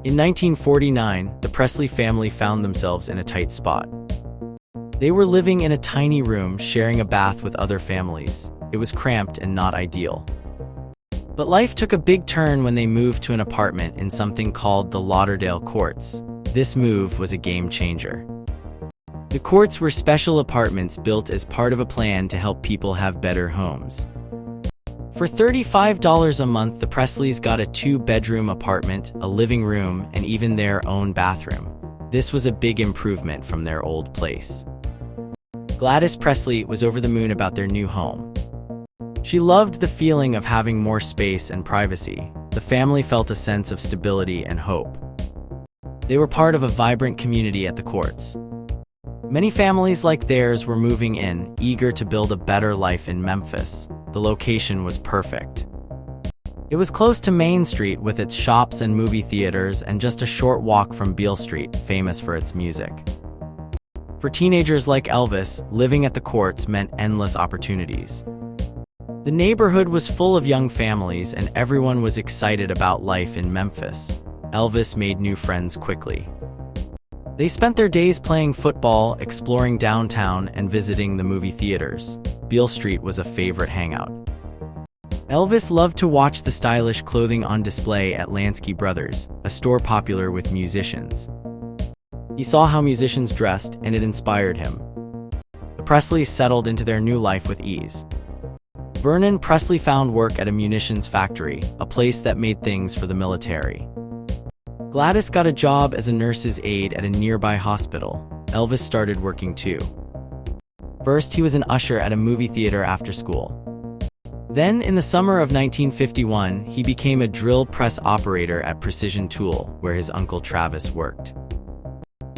In 1949, the Presley family found themselves in a tight spot. They were living in a tiny room, sharing a bath with other families. It was cramped and not ideal. But life took a big turn when they moved to an apartment in something called the Lauderdale Courts. This move was a game changer. The Courts were special apartments built as part of a plan to help people have better homes. For $35 a month, the Presleys got a 2-bedroom apartment, a living room, and even their own bathroom. This was a big improvement from their old place. Gladys Presley was over the moon about their new home. She loved the feeling of having more space and privacy. The family felt a sense of stability and hope. They were part of a vibrant community at the Courts. Many families like theirs were moving in, eager to build a better life in Memphis. The location was perfect. It was close to Main Street with its shops and movie theaters, and just a short walk from Beale Street, famous for its music. For teenagers like Elvis, living at the Courts meant endless opportunities. The neighborhood was full of young families, and everyone was excited about life in Memphis. Elvis made new friends quickly. They spent their days playing football, exploring downtown, and visiting the movie theaters. Beale Street was a favorite hangout. Elvis loved to watch the stylish clothing on display at Lansky Brothers, a store popular with musicians. He saw how musicians dressed, and it inspired him. The Presleys settled into their new life with ease. Vernon Presley found work at a munitions factory, a place that made things for the military. Gladys got a job as a nurse's aide at a nearby hospital. Elvis started working too. First, he was an usher at a movie theater after school. Then, in the summer of 1951, he became a drill press operator at Precision Tool, where his uncle Travis worked.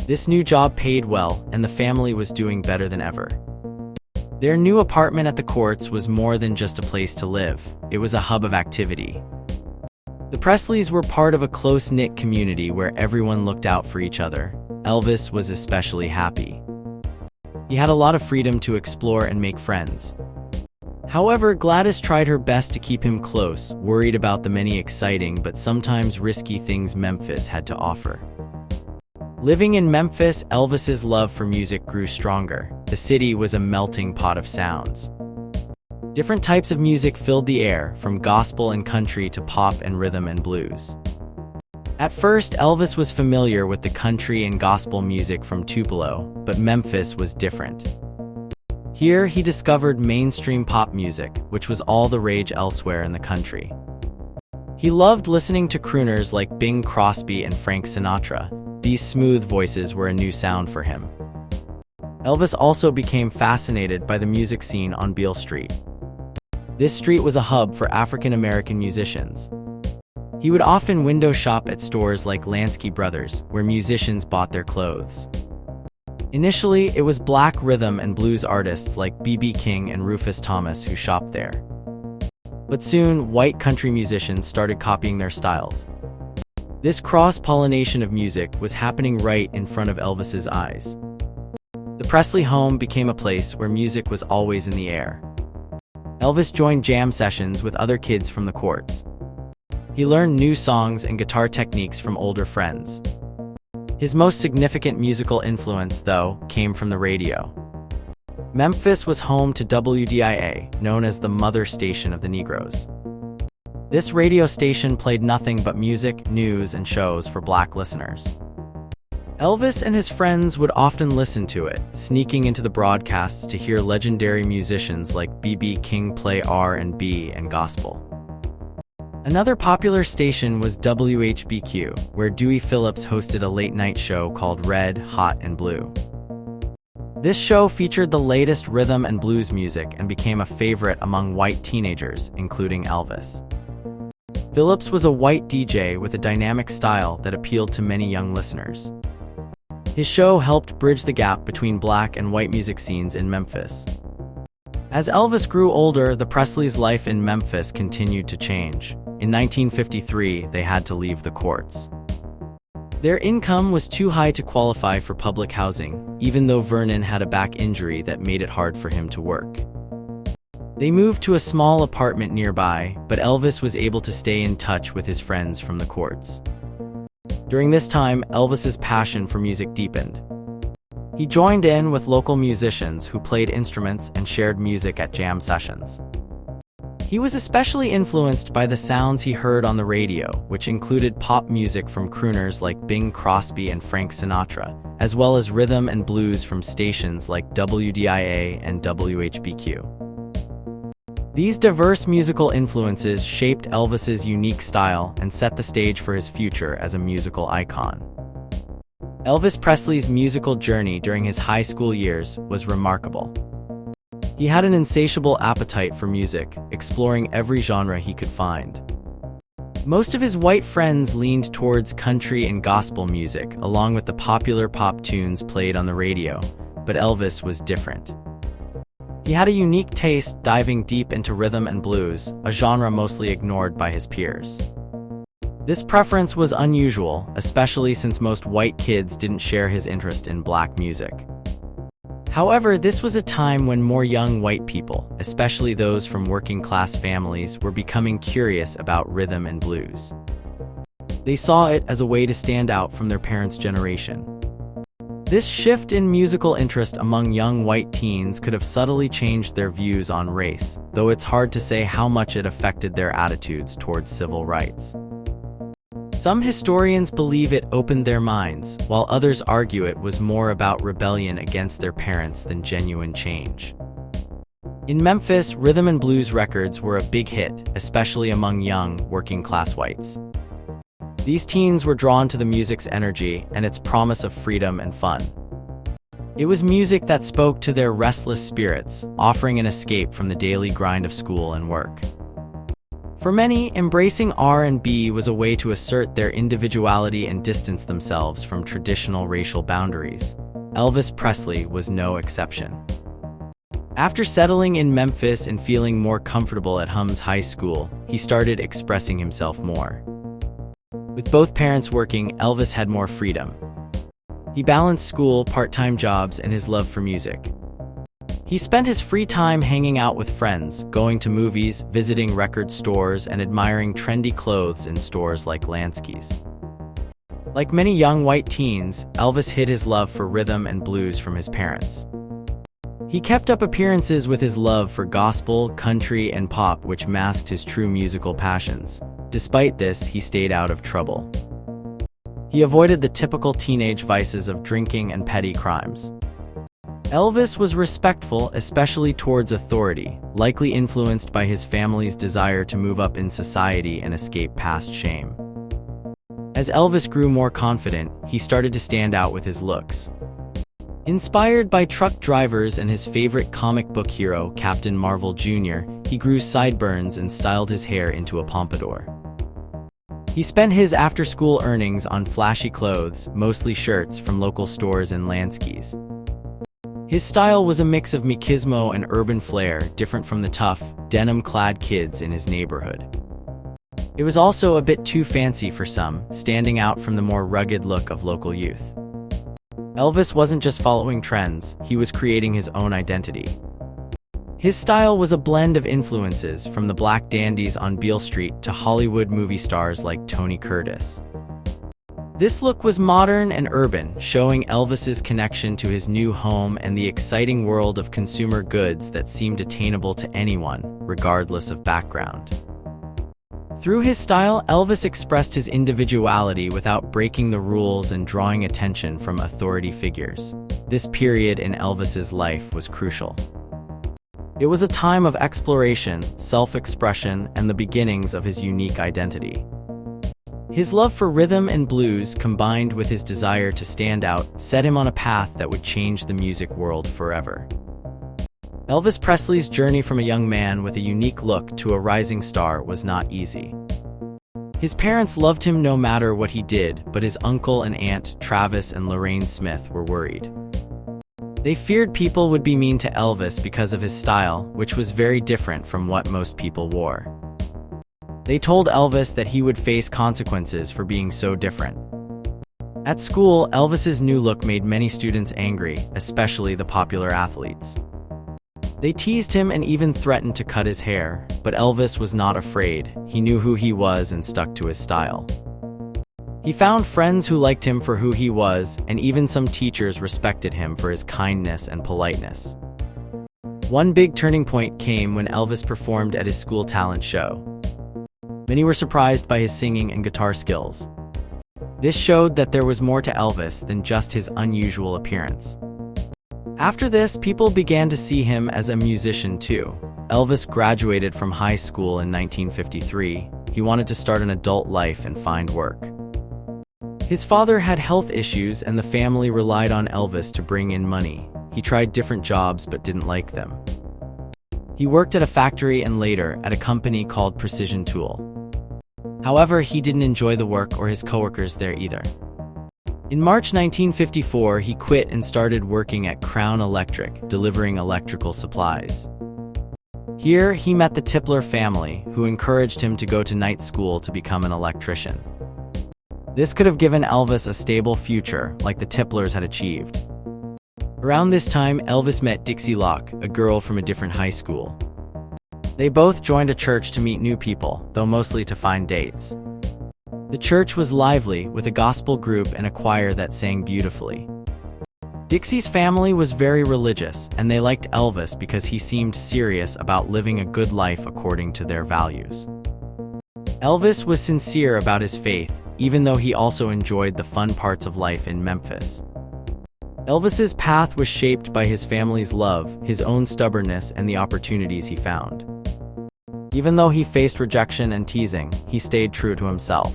This new job paid well, and the family was doing better than ever. Their new apartment at the Courts was more than just a place to live. It was a hub of activity. The Presleys were part of a close-knit community where everyone looked out for each other. Elvis was especially happy. He had a lot of freedom to explore and make friends. However, Gladys tried her best to keep him close, worried about the many exciting but sometimes risky things Memphis had to offer. Living in Memphis, Elvis's love for music grew stronger. The city was a melting pot of sounds. Different types of music filled the air, from gospel and country to pop and rhythm and blues. At first, Elvis was familiar with the country and gospel music from Tupelo, but Memphis was different. Here, he discovered mainstream pop music, which was all the rage elsewhere in the country. He loved listening to crooners like Bing Crosby and Frank Sinatra. These smooth voices were a new sound for him. Elvis also became fascinated by the music scene on Beale Street. This street was a hub for African-American musicians. He would often window shop at stores like Lansky Brothers, where musicians bought their clothes. Initially, it was black rhythm and blues artists like B.B. King and Rufus Thomas who shopped there. But soon, white country musicians started copying their styles. This cross-pollination of music was happening right in front of Elvis's eyes. The Presley home became a place where music was always in the air. Elvis joined jam sessions with other kids from the Courts. He learned new songs and guitar techniques from older friends. His most significant musical influence, though, came from the radio. Memphis was home to WDIA, known as the mother station of the Negroes. This radio station played nothing but music, news, and shows for black listeners. Elvis and his friends would often listen to it, sneaking into the broadcasts to hear legendary musicians like B.B. King play R&B and gospel. Another popular station was WHBQ, where Dewey Phillips hosted a late-night show called Red, Hot, and Blue. This show featured the latest rhythm and blues music and became a favorite among white teenagers, including Elvis. Phillips was a white DJ with a dynamic style that appealed to many young listeners. His show helped bridge the gap between black and white music scenes in Memphis. As Elvis grew older, the Presleys' life in Memphis continued to change. In 1953, they had to leave the Courts. Their income was too high to qualify for public housing, even though Vernon had a back injury that made it hard for him to work. They moved to a small apartment nearby, but Elvis was able to stay in touch with his friends from the Courts. During this time, Elvis's passion for music deepened. He joined in with local musicians who played instruments and shared music at jam sessions. He was especially influenced by the sounds he heard on the radio, which included pop music from crooners like Bing Crosby and Frank Sinatra, as well as rhythm and blues from stations like WDIA and WHBQ. These diverse musical influences shaped Elvis's unique style and set the stage for his future as a musical icon. Elvis Presley's musical journey during his high school years was remarkable. He had an insatiable appetite for music, exploring every genre he could find. Most of his white friends leaned towards country and gospel music, along with the popular pop tunes played on the radio, but Elvis was different. He had a unique taste, diving deep into rhythm and blues, a genre mostly ignored by his peers. This preference was unusual, especially since most white kids didn't share his interest in black music. However, this was a time when more young white people, especially those from working-class families, were becoming curious about rhythm and blues. They saw it as a way to stand out from their parents' generation. This shift in musical interest among young white teens could have subtly changed their views on race, though it's hard to say how much it affected their attitudes towards civil rights. Some historians believe it opened their minds, while others argue it was more about rebellion against their parents than genuine change. In Memphis, rhythm and blues records were a big hit, especially among young, working-class whites. These teens were drawn to the music's energy and its promise of freedom and fun. It was music that spoke to their restless spirits, offering an escape from the daily grind of school and work. For many, embracing R&B was a way to assert their individuality and distance themselves from traditional racial boundaries. Elvis Presley was no exception. After settling in Memphis and feeling more comfortable at Hum's high school, he started expressing himself more. With both parents working, Elvis had more freedom. He balanced school, part-time jobs, and his love for music. He spent his free time hanging out with friends, going to movies, visiting record stores, and admiring trendy clothes in stores like Lansky's. Like many young white teens, Elvis hid his love for rhythm and blues from his parents. He kept up appearances with his love for gospel, country, and pop, which masked his true musical passions. Despite this, he stayed out of trouble. He avoided the typical teenage vices of drinking and petty crimes. Elvis was respectful, especially towards authority, likely influenced by his family's desire to move up in society and escape past shame. As Elvis grew more confident, he started to stand out with his looks. Inspired by truck drivers and his favorite comic book hero, Captain Marvel Jr., he grew sideburns and styled his hair into a pompadour. He spent his after-school earnings on flashy clothes, mostly shirts from local stores and Lansky's. His style was a mix of machismo and urban flair, different from the tough, denim-clad kids in his neighborhood. It was also a bit too fancy for some, standing out from the more rugged look of local youth. Elvis wasn't just following trends, he was creating his own identity. His style was a blend of influences, from the black dandies on Beale Street to Hollywood movie stars like Tony Curtis. This look was modern and urban, showing Elvis's connection to his new home and the exciting world of consumer goods that seemed attainable to anyone, regardless of background. Through his style, Elvis expressed his individuality without breaking the rules and drawing attention from authority figures. This period in Elvis's life was crucial. It was a time of exploration, self-expression, and the beginnings of his unique identity. His love for rhythm and blues, combined with his desire to stand out, set him on a path that would change the music world forever. Elvis Presley's journey from a young man with a unique look to a rising star was not easy. His parents loved him no matter what he did, but his uncle and aunt, Travis and Lorraine Smith, were worried. They feared people would be mean to Elvis because of his style, which was very different from what most people wore. They told Elvis that he would face consequences for being so different. At school, Elvis's new look made many students angry, especially the popular athletes. They teased him and even threatened to cut his hair, but Elvis was not afraid. He knew who he was and stuck to his style. He found friends who liked him for who he was, and even some teachers respected him for his kindness and politeness. One big turning point came when Elvis performed at his school talent show. Many were surprised by his singing and guitar skills. This showed that there was more to Elvis than just his unusual appearance. After this, people began to see him as a musician too. Elvis graduated from high school in 1953. He wanted to start an adult life and find work. His father had health issues and the family relied on Elvis to bring in money. He tried different jobs but didn't like them. He worked at a factory and later at a company called Precision Tool. However, he didn't enjoy the work or his coworkers there either. In March 1954, he quit and started working at Crown Electric, delivering electrical supplies. Here, he met the Tipler family, who encouraged him to go to night school to become an electrician. This could have given Elvis a stable future, like the Tiplers had achieved. Around this time, Elvis met Dixie Locke, a girl from a different high school. They both joined a church to meet new people, though mostly to find dates. The church was lively, with a gospel group and a choir that sang beautifully. Dixie's family was very religious, and they liked Elvis because he seemed serious about living a good life according to their values. Elvis was sincere about his faith, even though he also enjoyed the fun parts of life in Memphis. Elvis's path was shaped by his family's love, his own stubbornness, and the opportunities he found. Even though he faced rejection and teasing, he stayed true to himself.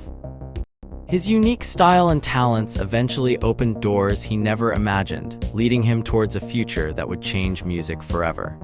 His unique style and talents eventually opened doors he never imagined, leading him towards a future that would change music forever.